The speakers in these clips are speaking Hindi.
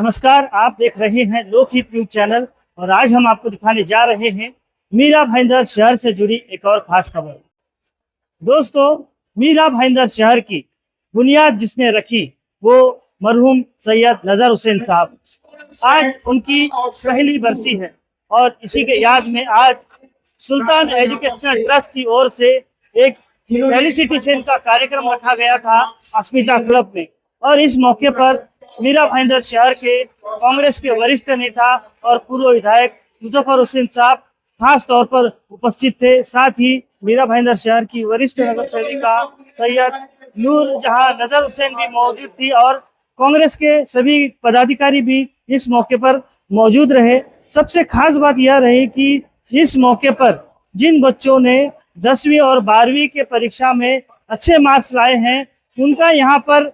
नमस्कार, आप देख रहे हैं लोकहित न्यूज चैनल और आज हम आपको दिखाने जा रहे हैं मीरा भाईंदर शहर से जुड़ी एक और खास खबर। दोस्तों, मीरा भाईंदर शहर की बुनियाद जिसने रखी वो मरहूम सैयद नजर हुसैन साहब। आज उनकी पहली बरसी है और इसी के याद में आज सुल्तान एजुकेशनल ट्रस्ट की ओर से एक फेलिसिटेशन का कार्यक्रम रखा गया था अस्मिता क्लब में। और इस मौके पर मीरा भाईंदर शहर के कांग्रेस के वरिष्ठ नेता और पूर्व विधायक मुजफ्फर हुसैन साहब खास तौर पर उपस्थित थे। साथ ही मीरा भाईंदर शहर की वरिष्ठ नगर सेविका सैयद नूर जहां नजर हुसैन भी मौजूद थी और कांग्रेस के सभी पदाधिकारी भी इस मौके पर मौजूद रहे। सबसे खास बात यह रही कि इस मौके पर जिन बच्चों ने 10वीं और 12वीं के परीक्षा में अच्छे मार्क्स लाए हैं उनका यहाँ पर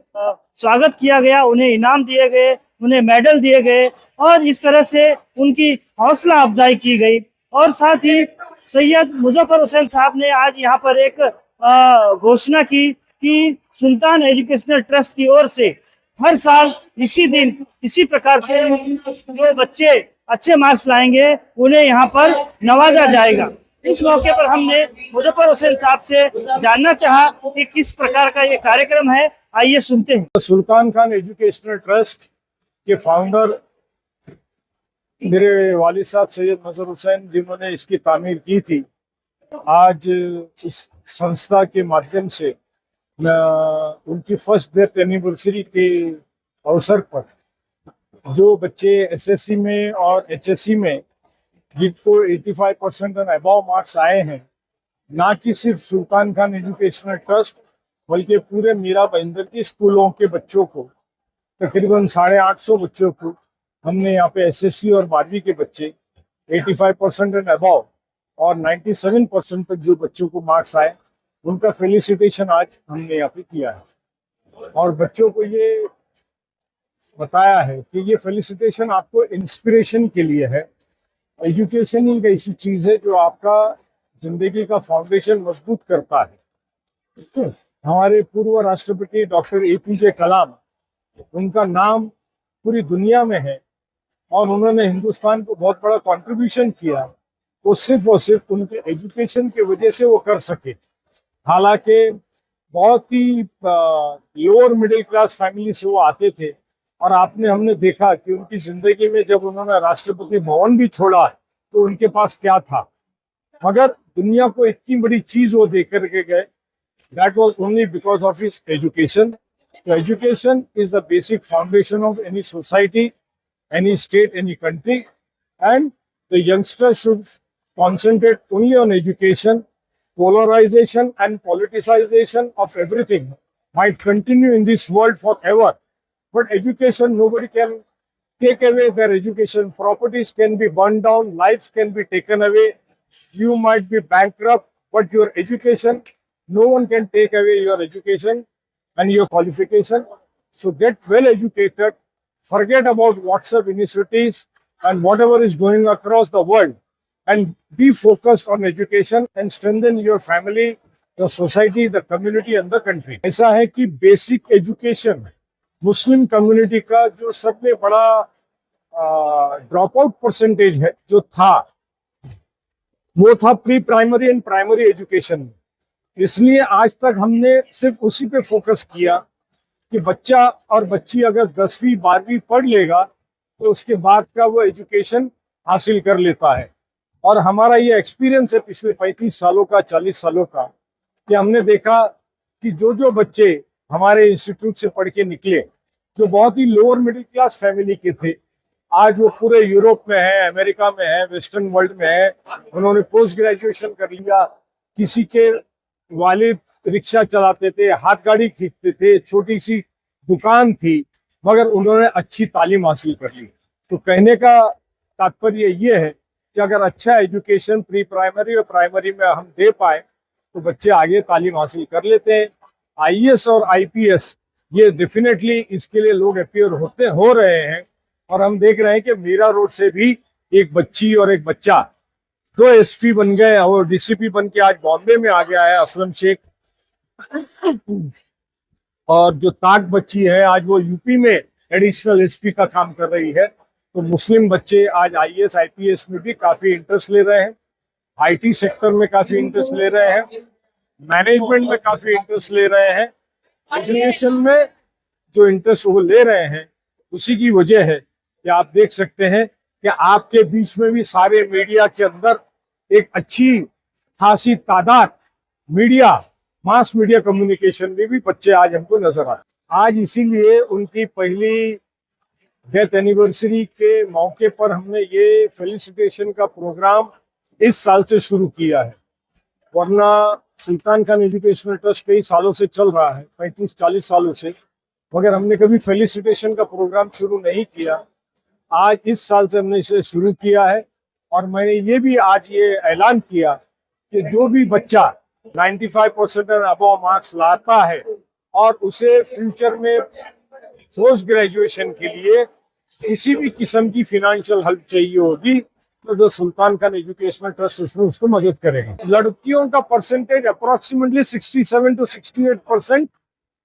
स्वागत किया गया, उन्हें इनाम दिए गए, उन्हें मेडल दिए गए और इस तरह से उनकी हौसला अफजाई की गई। और साथ ही सैयद मुजफ्फर हुसैन साहब ने आज यहाँ पर एक घोषणा की कि सुल्तान एजुकेशनल ट्रस्ट की ओर से हर साल इसी दिन इसी प्रकार से जो बच्चे अच्छे मार्क्स लाएंगे उन्हें यहाँ पर नवाजा जाएगा। इस मौके पर हमने मुजफ्फर हुसैन साहब से जानना चाहा कि किस प्रकार का ये कार्यक्रम है, आइए सुनते हैं। सुल्तान खान एजुकेशनल ट्रस्ट के फाउंडर मेरे वालिद साहब सैयद नजर हुसैन जिन्होंने इसकी तामीर की थी, आज इस संस्था के माध्यम से उनकी फर्स्ट डेथ एनिवर्सरी के अवसर पर जो बच्चे एसएससी में और एचएससी में जिनको 85% और अबव मार्क्स आए हैं, ना कि सिर्फ सुल्तान खान एजुकेशनल ट्रस्ट बल्कि पूरे मीरा भाईंदर के स्कूलों के बच्चों को तकरीबन 850 बच्चों को हमने यहाँ पे एसएससी और 12वीं के बच्चे 85% एंड अबव और 97% तक जो बच्चों को मार्क्स आए उनका फेलिसिटेशन आज हमने यहाँ पे किया है। और बच्चों को ये बताया है कि ये फेलिसिटेशन आपको इंस्पिरेशन के लिए है। एजुकेशन ही एक ऐसी चीज है जो आपका जिंदगी का फाउंडेशन मजबूत करता है। हमारे पूर्व राष्ट्रपति डॉक्टर एपीजे कलाम, उनका नाम पूरी दुनिया में है और उन्होंने हिंदुस्तान को बहुत बड़ा कंट्रीब्यूशन किया। वो सिर्फ और सिर्फ उनके एजुकेशन की वजह से वो कर सके। हालांकि बहुत ही लोअर मिडिल क्लास फैमिली से वो आते थे और हमने देखा कि उनकी जिंदगी में जब उन्होंने राष्ट्रपति भवन भी छोड़ा तो उनके पास क्या था, मगर दुनिया को इतनी बड़ी चीज वो दे करके गए। That was only because of his education. Education is the basic foundation of any society, any state, any country, and the youngster should concentrate only on education. Polarization and politicization of everything might continue in this world forever. But education, nobody can take away their education. Properties can be burned down, lives can be taken away. You might be bankrupt, but your education, no one can take away your education and your qualification. So get well educated, forget about WhatsApp initiatives and whatever is going across the world, and be focused on education and strengthen your family, the society, the community and the country. ऐसा है कि बेसिक एजुकेशन मुस्लिम कम्युनिटी का जो सबसे बड़ा ड्रॉप आउट परसेंटेज है जो था, वो था pre primary and primary education में। इसलिए आज तक हमने सिर्फ उसी पे फोकस किया कि बच्चा और बच्ची अगर 10वीं 12वीं पढ़ लेगा तो उसके बाद का वो एजुकेशन हासिल कर लेता है। और हमारा ये एक्सपीरियंस है पिछले 35 सालों का, 40 सालों का, कि हमने देखा कि जो बच्चे हमारे इंस्टीट्यूट से पढ़ के निकले, जो बहुत ही लोअर मिडिल क्लास फैमिली के थे, आज वो पूरे यूरोप में है, अमेरिका में है, वेस्टर्न वर्ल्ड में है। उन्होंने पोस्ट ग्रेजुएशन कर लिया। किसी के वालिद रिक्शा चलाते थे, हाथ गाड़ी खींचते थे, छोटी सी दुकान थी, मगर उन्होंने अच्छी तालीम हासिल कर ली। तो कहने का तात्पर्य ये है कि अगर अच्छा एजुकेशन प्री प्राइमरी और प्राइमरी में हम दे पाए तो बच्चे आगे तालीम हासिल कर लेते हैं। आईएएस और आईपीएस ये डेफिनेटली इसके लिए लोग अपियर हो रहे हैं। और हम देख रहे हैं कि मीरा रोड से भी एक बच्ची और एक बच्चा 2 एसपी बन गए और डीसीपी बन के आज बॉम्बे में आ गया है, असलम शेख। और जो ताक बच्ची है आज वो यूपी में एडिशनल एसपी का काम कर रही है। तो मुस्लिम बच्चे आज आईएएस आईपीएस में भी काफी इंटरेस्ट ले रहे हैं, आईटी सेक्टर में काफी इंटरेस्ट ले रहे हैं, मैनेजमेंट में काफी इंटरेस्ट ले रहे हैं। एजुकेशन में जो इंटरेस्ट वो ले रहे हैं उसी की वजह है कि आप देख सकते हैं कि आपके बीच में भी सारे मीडिया के अंदर एक अच्छी खासी तादाद मीडिया, मास मीडिया कम्युनिकेशन में भी बच्चे आज हमको नजर आते। आज इसीलिए उनकी पहली डेथ एनिवर्सरी के मौके पर हमने ये फेलिसिटेशन का प्रोग्राम इस साल से शुरू किया है, वरना सुल्तान खान एजुकेशनल ट्रस्ट कई सालों से चल रहा है, 35-40 सालों से, मगर हमने कभी फेलिसिटेशन का प्रोग्राम शुरू नहीं किया। आज इस साल से हमने इसे शुरू किया है और मैंने ये भी आज ये ऐलान किया कि जो भी बच्चा 95% और अबव मार्क्स लाता है और उसे फ्यूचर में पोस्ट ग्रेजुएशन के लिए किसी भी किस्म की फाइनेंशियल हेल्प चाहिए होगी तो जो सुल्तान खान एजुकेशनल ट्रस्ट उसमें उसको मदद करेगा। लड़कियों का percentage approximately 67 to 68%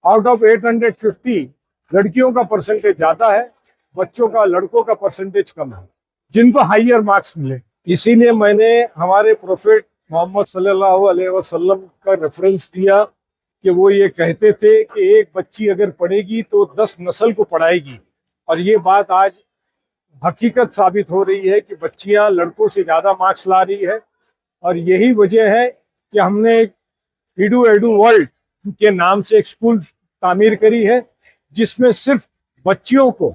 out of 850 लड़कियों का परसेंटेज ज्यादा है, बच्चों का, लड़कों का परसेंटेज कम है जिनको हाईयर मार्क्स मिले। इसीलिए मैंने हमारे प्रोफेट मोहम्मद सल्लल्लाहु अलैहि वसल्लम का रेफरेंस दिया कि वो ये कहते थे कि एक बच्ची अगर पढ़ेगी तो 10 नस्ल को पढ़ाएगी, और ये बात आज हकीकत साबित हो रही है कि बच्चियां लड़कों से ज्यादा मार्क्स ला रही है। और यही वजह है कि हमने इडू एडू वर्ल्ड के नाम से एक स्कूल तामीर करी है जिसमें सिर्फ बच्चियों को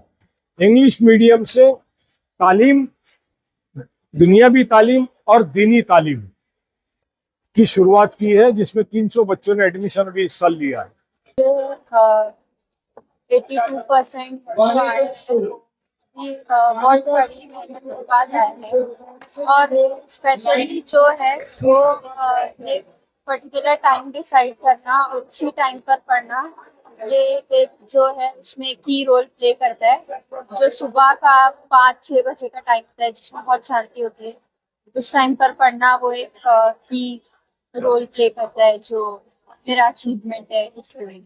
इंग्लिश मीडियम से तालीम, दुनियावी तालीम और दीनी तालीम की शुरुआत की है, जिसमें 300 बच्चों ने एडमिशन अभी इस साल लिया है। 82% बहुत बड़ी मेहनत के बाद आए हैं, और स्पेशली जो है वो एक पर्टिकुलर टाइम डिसाइड करना और उसी टाइम पर पढ़ना, ये एक जो है उसमें की रोल प्ले करता है। जो सुबह का 5-6 बजे का टाइम होता है जिसमें बहुत शांति होती है, उस टाइम पर पढ़ना वो एक की रोल प्ले करता है, जो मेरा अचीवमेंट है इस फील्ड में।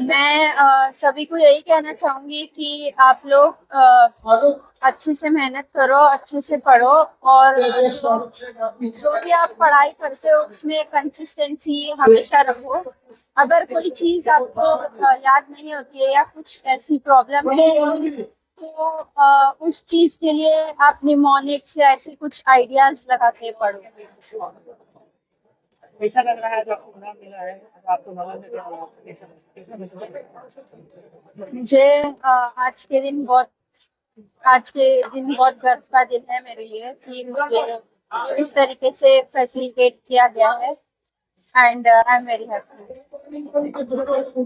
मैं सभी को यही कहना चाहूंगी कि आप लोग अच्छे से मेहनत करो, अच्छे से पढ़ो, और जो भी आप पढ़ाई करते हो उसमें कंसिस्टेंसी हमेशा रखो। अगर कोई चीज आपको याद नहीं होती है या कुछ ऐसी प्रॉब्लम है तो उस चीज के लिए आप निमोनिक्स या ऐसे कुछ आइडियाज लगा के पढ़ो। कैसा लग रहा है जो आपको इनाम मिला है? आपको नवाज में कैसा मुझे आज के दिन बहुत गर्व का दिन है मेरे लिए कि मुझे इस तरीके से फैसिलिटेट किया गया है, and I am very happy.